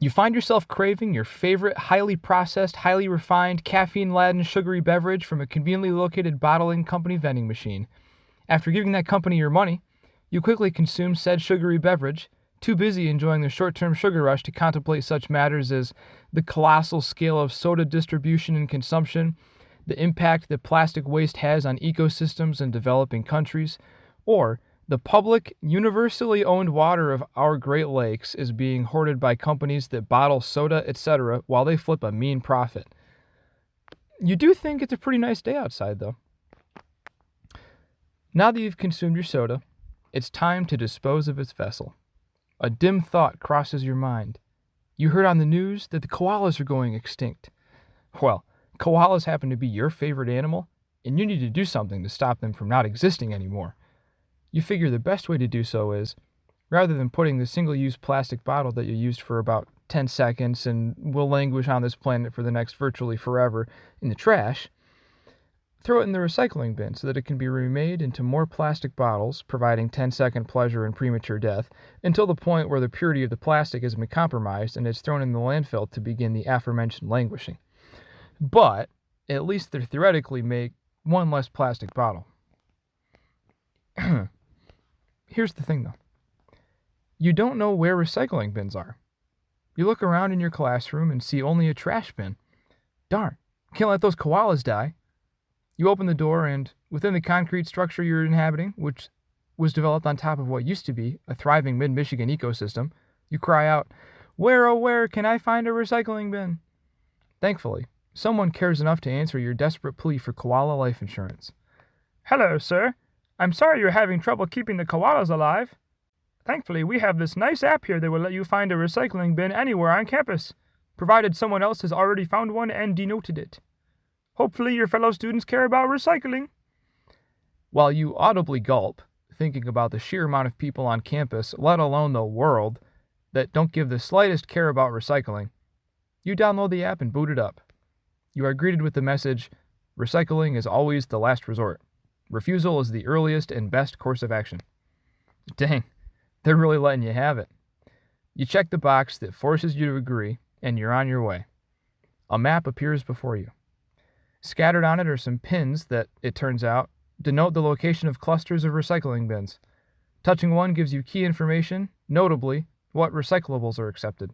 You find yourself craving your favorite highly processed, highly refined, caffeine-laden, sugary beverage from a conveniently located bottling company vending machine. After giving that company your money, you quickly consume said sugary beverage, too busy enjoying the short-term sugar rush to contemplate such matters as the colossal scale of soda distribution and consumption, the impact that plastic waste has on ecosystems in developing countries, or the public, universally owned water of our Great Lakes is being hoarded by companies that bottle soda, etc., while they flip a mean profit. You do think it's a pretty nice day outside, though. Now that you've consumed your soda, it's time to dispose of its vessel. A dim thought crosses your mind. You heard on the news that the koalas are going extinct. Well, koalas happen to be your favorite animal, and you need to do something to stop them from not existing anymore. You figure the best way to do so is, rather than putting the single-use plastic bottle that you used for about 10 seconds and will languish on this planet for the next virtually forever in the trash, throw it in the recycling bin so that it can be remade into more plastic bottles, providing 10-second pleasure and premature death, until the point where the purity of the plastic has been compromised and it's thrown in the landfill to begin the aforementioned languishing. But at least they theoretically make one less plastic bottle. Here's the thing, though. You don't know where recycling bins are. You look around in your classroom and see only a trash bin. Darn, can't let those koalas die. You open the door and, within the concrete structure you're inhabiting, which was developed on top of what used to be a thriving mid-Michigan ecosystem, you cry out, "Where, oh where can I find a recycling bin?" Thankfully, someone cares enough to answer your desperate plea for koala life insurance. "Hello, sir. I'm sorry you're having trouble keeping the koalas alive. Thankfully, we have this nice app here that will let you find a recycling bin anywhere on campus, provided someone else has already found one and denoted it. Hopefully your fellow students care about recycling." While you audibly gulp, thinking about the sheer amount of people on campus, let alone the world, that don't give the slightest care about recycling, you download the app and boot it up. You are greeted with the message, "Recycling is always the last resort. Refusal is the earliest and best course of action." Dang, they're really letting you have it. You check the box that forces you to agree, and you're on your way. A map appears before you. Scattered on it are some pins that, it turns out, denote the location of clusters of recycling bins. Touching one gives you key information, notably, what recyclables are accepted.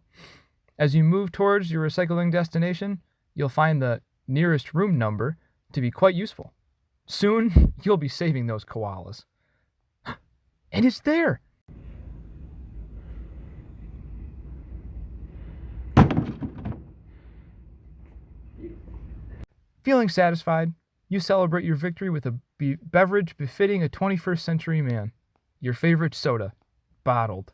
As you move towards your recycling destination, you'll find the nearest room number to be quite useful. Soon, you'll be saving those koalas. And it's there! Feeling satisfied, you celebrate your victory with a beverage befitting a 21st century man. Your favorite soda, bottled.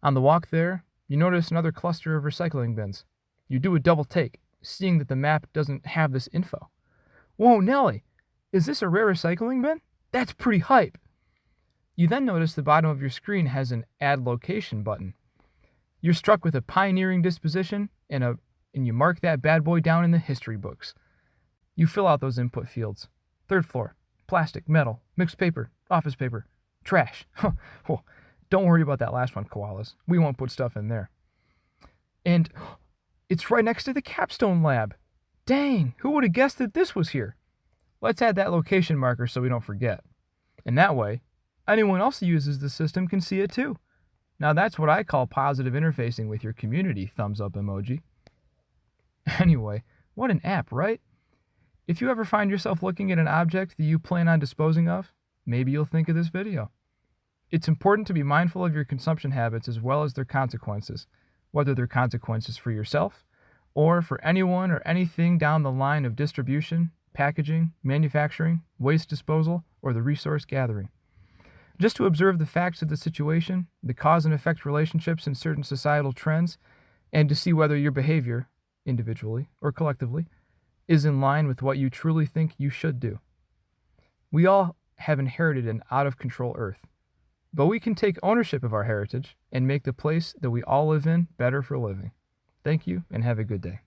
On the walk there, you notice another cluster of recycling bins. You do a double take, seeing that the map doesn't have this info. Whoa, Nelly! Is this a rare recycling bin? That's pretty hype. You then notice the bottom of your screen has an Add Location button. You're struck with a pioneering disposition, and you mark that bad boy down in the history books. You fill out those input fields. 3rd floor, plastic, metal, mixed paper, office paper, trash. Well, don't worry about that last one, koalas. We won't put stuff in there. And it's right next to the capstone lab. Dang, who would have guessed that this was here? Let's add that location marker so we don't forget. And that way, anyone else who uses the system can see it too. Now that's what I call positive interfacing with your community, thumbs up emoji. Anyway, what an app, right? If you ever find yourself looking at an object that you plan on disposing of, maybe you'll think of this video. It's important to be mindful of your consumption habits as well as their consequences, whether they're consequences for yourself or for anyone or anything down the line of distribution, packaging, manufacturing, waste disposal, or the resource gathering. Just to observe the facts of the situation, the cause and effect relationships in certain societal trends, and to see whether your behavior, individually or collectively, is in line with what you truly think you should do. We all have inherited an out-of-control Earth, but we can take ownership of our heritage and make the place that we all live in better for living. Thank you, and have a good day.